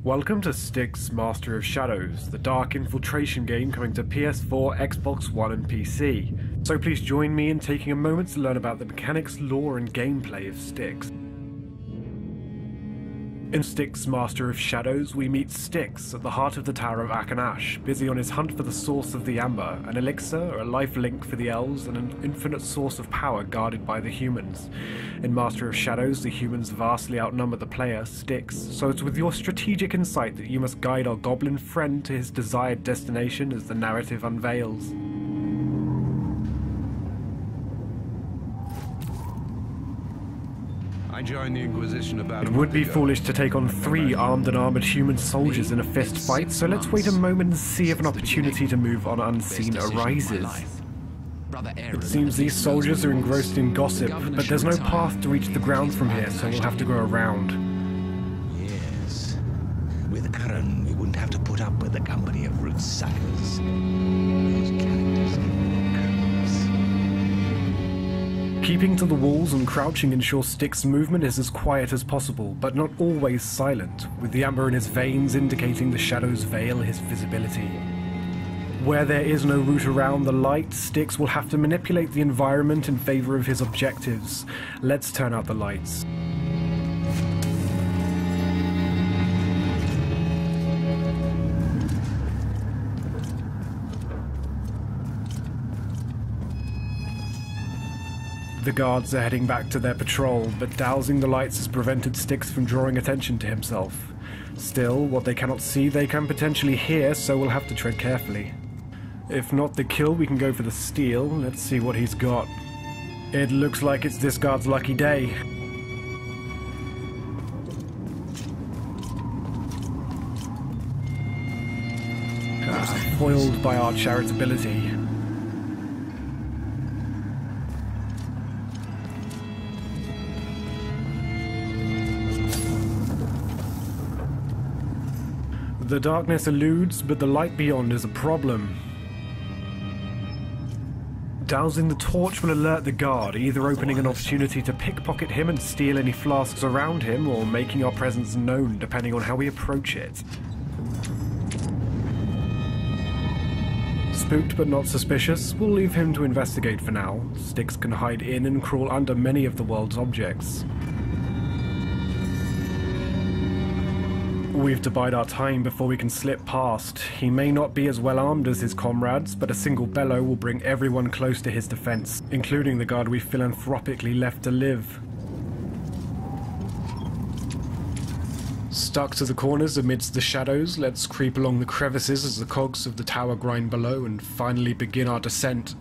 Welcome to Styx, Master of Shadows, the dark infiltration game coming to PS4, Xbox One and PC. So please join me in taking a moment to learn about the mechanics, lore and gameplay of Styx. In Styx, Master of Shadows, we meet Styx at the heart of the Tower of Akanash, busy on his hunt for the source of the Amber, an elixir, a life link for the elves, and an infinite source of power guarded by the humans. In Master of Shadows, the humans vastly outnumber the player, Styx, so it's with your strategic insight that you must guide our goblin friend to his desired destination as the narrative unveils. I joined the Inquisition about It would be foolish to take on 3 armed and armoured human soldiers in a fist fight, so let's wait a moment and see if an opportunity to move on unseen arises. It seems these soldiers are engrossed in gossip, but there's no path to reach the ground from here, so we'll have to go around. Yes. With Aaron, we wouldn't have to put up with the company of root suckers. Those characters can creeps. Keeping to the walls and crouching ensures Styx's movement is as quiet as possible, but not always silent, with the amber in his veins indicating the shadows veil his visibility. Where there is no route around the light, Styx will have to manipulate the environment in favor of his objectives. Let's turn out the lights. The guards are heading back to their patrol, but dousing the lights has prevented Styx from drawing attention to himself. Still, what they cannot see they can potentially hear, so we'll have to tread carefully. If not the kill, we can go for the steal. Let's see what he's got. It looks like it's this guard's lucky day. Foiled by our charitability. The darkness eludes, but the light beyond is a problem. Dousing the torch will alert the guard, either opening an opportunity to pickpocket him and steal any flasks around him, or making our presence known depending on how we approach it. Spooked but not suspicious, we'll leave him to investigate for now. Styx can hide in and crawl under many of the world's objects. We've to bide our time before we can slip past. He may not be as well armed as his comrades, but a single bellow will bring everyone close to his defense, including the guard we philanthropically left to live. Stuck to the corners amidst the shadows, let's creep along the crevices as the cogs of the tower grind below and finally begin our descent.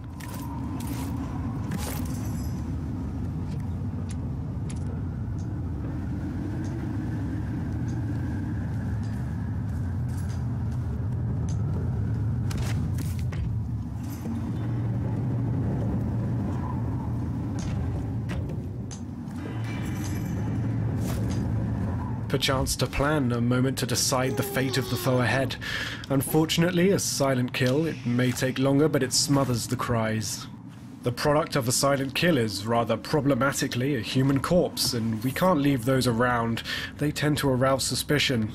Perchance to plan, a moment to decide the fate of the foe ahead. Unfortunately, a silent kill, it may take longer, but it smothers the cries. The product of a silent kill is, rather problematically, a human corpse, and we can't leave those around. They tend to arouse suspicion.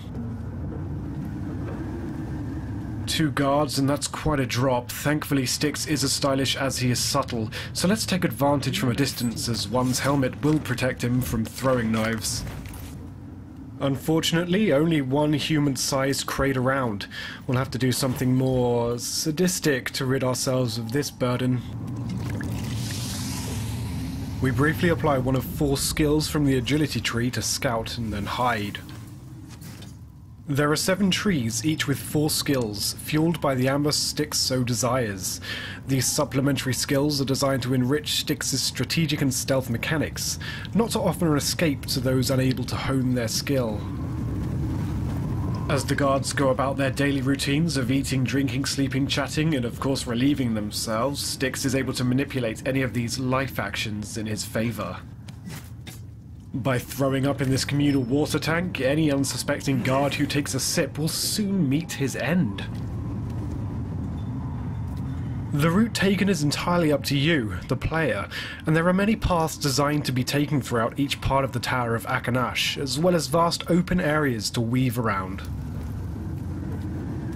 2 guards, and that's quite a drop. Thankfully, Styx is as stylish as he is subtle, so let's take advantage from a distance, as one's helmet will protect him from throwing knives. Unfortunately, only one human-sized crate around. We'll have to do something more sadistic to rid ourselves of this burden. We briefly apply one of 4 skills from the agility tree to scout and then hide. There are 7 trees, each with 4 skills, fueled by the amber Styx so desires. These supplementary skills are designed to enrich Styx's strategic and stealth mechanics, not to offer an escape to those unable to hone their skill. As the guards go about their daily routines of eating, drinking, sleeping, chatting, and of course relieving themselves, Styx is able to manipulate any of these life actions in his favor. By throwing up in this communal water tank, any unsuspecting guard who takes a sip will soon meet his end. The route taken is entirely up to you, the player, and there are many paths designed to be taken throughout each part of the Tower of Akanash, as well as vast open areas to weave around.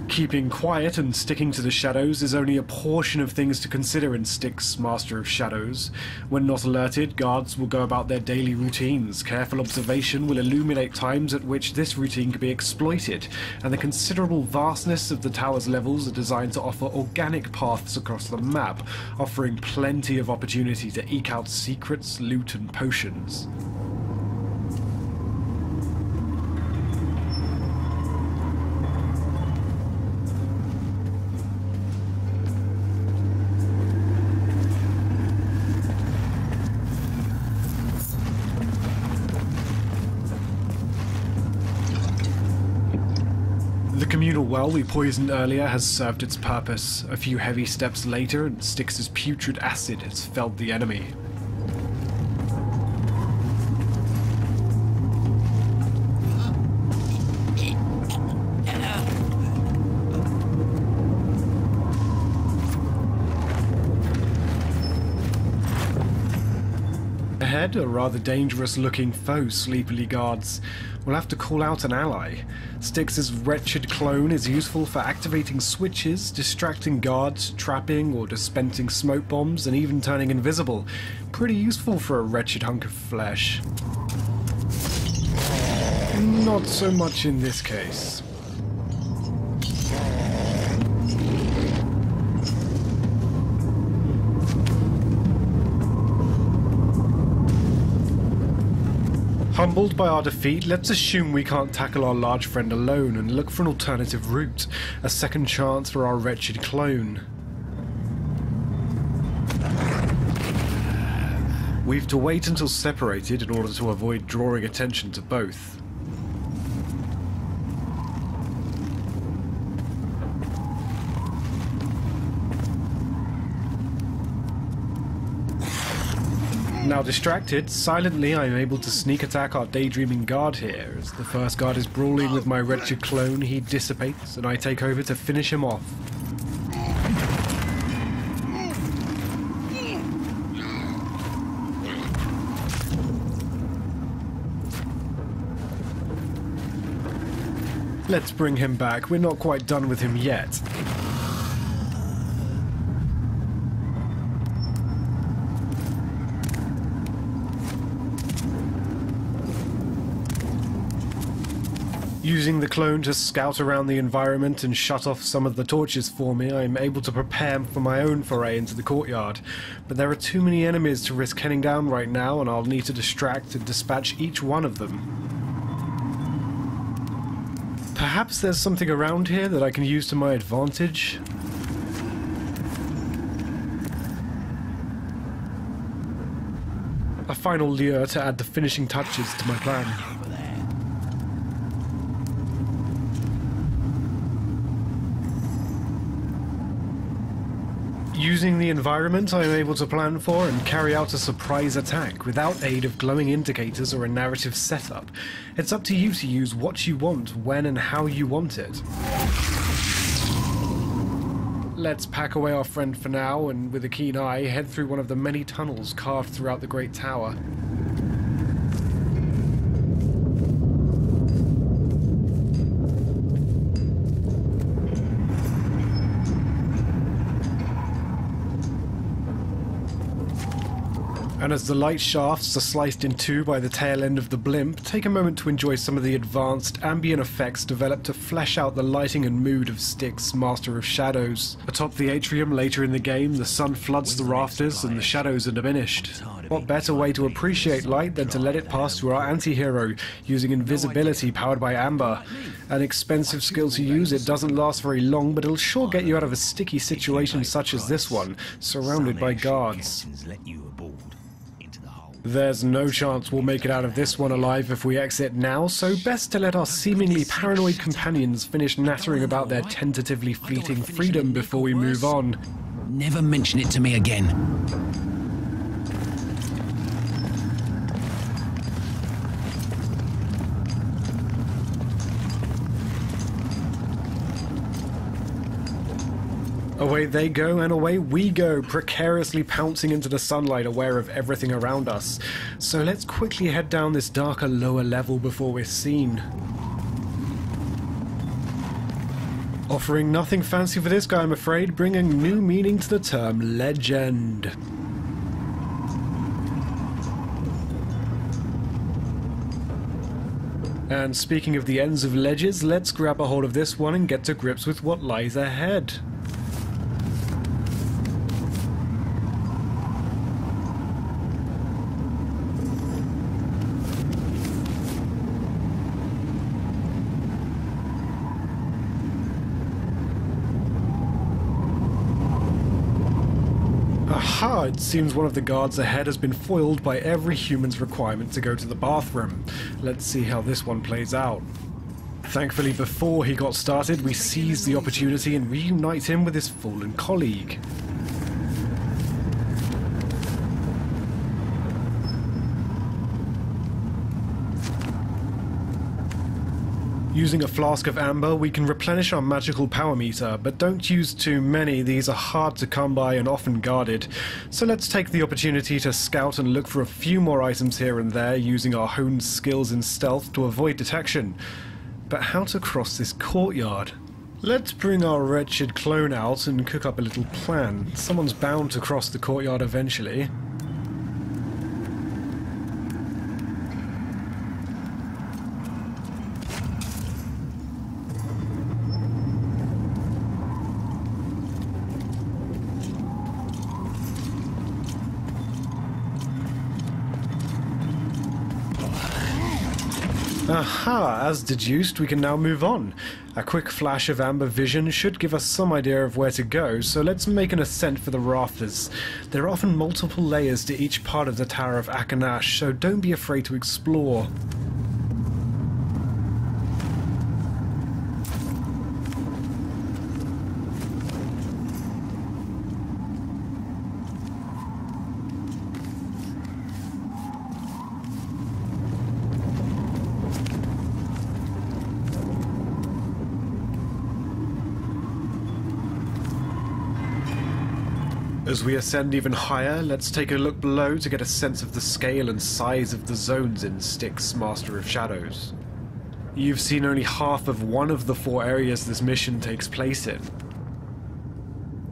Keeping quiet and sticking to the shadows is only a portion of things to consider in Styx, Master of Shadows. When not alerted, guards will go about their daily routines. Careful observation will illuminate times at which this routine can be exploited, and the considerable vastness of the tower's levels are designed to offer organic paths across the map, offering plenty of opportunity to eke out secrets, loot, and potions. The communal well we poisoned earlier has served its purpose. A few heavy steps later, and Styx's putrid acid has felled the enemy. Ahead, a rather dangerous-looking foe sleepily guards. We'll have to call out an ally. Styx's wretched clone is useful for activating switches, distracting guards, trapping or dispensing smoke bombs, and even turning invisible. Pretty useful for a wretched hunk of flesh. Not so much in this case. Humbled by our defeat, let's assume we can't tackle our large friend alone and look for an alternative route, a second chance for our wretched clone. We've to wait until separated in order to avoid drawing attention to both. Now distracted, silently I am able to sneak attack our daydreaming guard here. As the first guard is brawling with my wretched clone, he dissipates, and I take over to finish him off. Let's bring him back, we're not quite done with him yet. Using the clone to scout around the environment and shut off some of the torches for me, I am able to prepare for my own foray into the courtyard. But there are too many enemies to risk heading down right now, and I'll need to distract and dispatch each one of them. Perhaps there's something around here that I can use to my advantage? A final lure to add the finishing touches to my plan. Using the environment, I am able to plan for and carry out a surprise attack without aid of glowing indicators or a narrative setup. It's up to you to use what you want, when and how you want it. Let's pack away our friend for now, and with a keen eye, head through one of the many tunnels carved throughout the Great Tower. And as the light shafts are sliced in two by the tail end of the blimp, take a moment to enjoy some of the advanced ambient effects developed to flesh out the lighting and mood of Styx, Master of Shadows. Atop the atrium later in the game, the sun floods the rafters and the shadows are diminished. What better way to appreciate light than to let it pass through our anti-hero, using invisibility powered by amber. An expensive skill to use, it doesn't last very long, but it'll sure get you out of a sticky situation such as this one, surrounded by guards. There's no chance we'll make it out of this one alive if we exit now, so best to let our seemingly paranoid companions finish nattering about their tentatively fleeting freedom before we move on. Never mention it to me again. Away they go, and away we go, precariously pouncing into the sunlight, aware of everything around us. So let's quickly head down this darker, lower level before we're seen. Offering nothing fancy for this guy, I'm afraid, bringing new meaning to the term legend. And speaking of the ends of ledges, let's grab a hold of this one and get to grips with what lies ahead. Aha! It seems one of the guards ahead has been foiled by every human's requirement to go to the bathroom. Let's see how this one plays out. Thankfully, before he got started, we seize the opportunity and reunite him with his fallen colleague. Using a flask of amber, we can replenish our magical power meter, but don't use too many. These are hard to come by and often guarded. So let's take the opportunity to scout and look for a few more items here and there, using our honed skills in stealth to avoid detection. But how to cross this courtyard? Let's bring our wretched clone out and cook up a little plan. Someone's bound to cross the courtyard eventually. Aha! As deduced, we can now move on. A quick flash of amber vision should give us some idea of where to go, so let's make an ascent for the rafters. There are often multiple layers to each part of the Tower of Akanash, so don't be afraid to explore. As we ascend even higher, let's take a look below to get a sense of the scale and size of the zones in Styx, Master of Shadows. You've seen only half of one of the 4 areas this mission takes place in.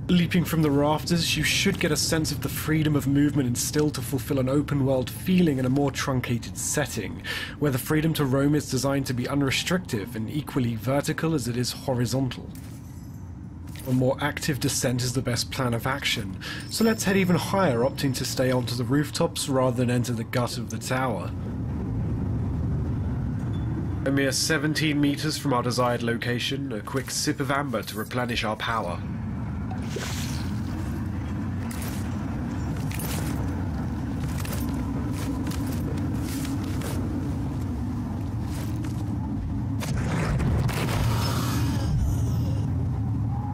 Leaping from the rafters, you should get a sense of the freedom of movement instilled to fulfill an open-world feeling in a more truncated setting, where the freedom to roam is designed to be unrestricted and equally vertical as it is horizontal. A more active descent is the best plan of action, so let's head even higher, opting to stay onto the rooftops rather than enter the gut of the tower. A mere 17 meters from our desired location, a quick sip of amber to replenish our power.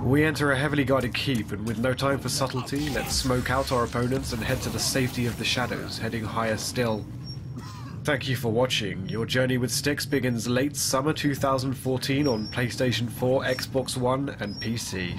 We enter a heavily guarded keep, and with no time for subtlety, let's smoke out our opponents and head to the safety of the shadows, heading higher still. Thank you for watching. Your journey with Styx begins late summer 2014 on PlayStation 4, Xbox One, and PC.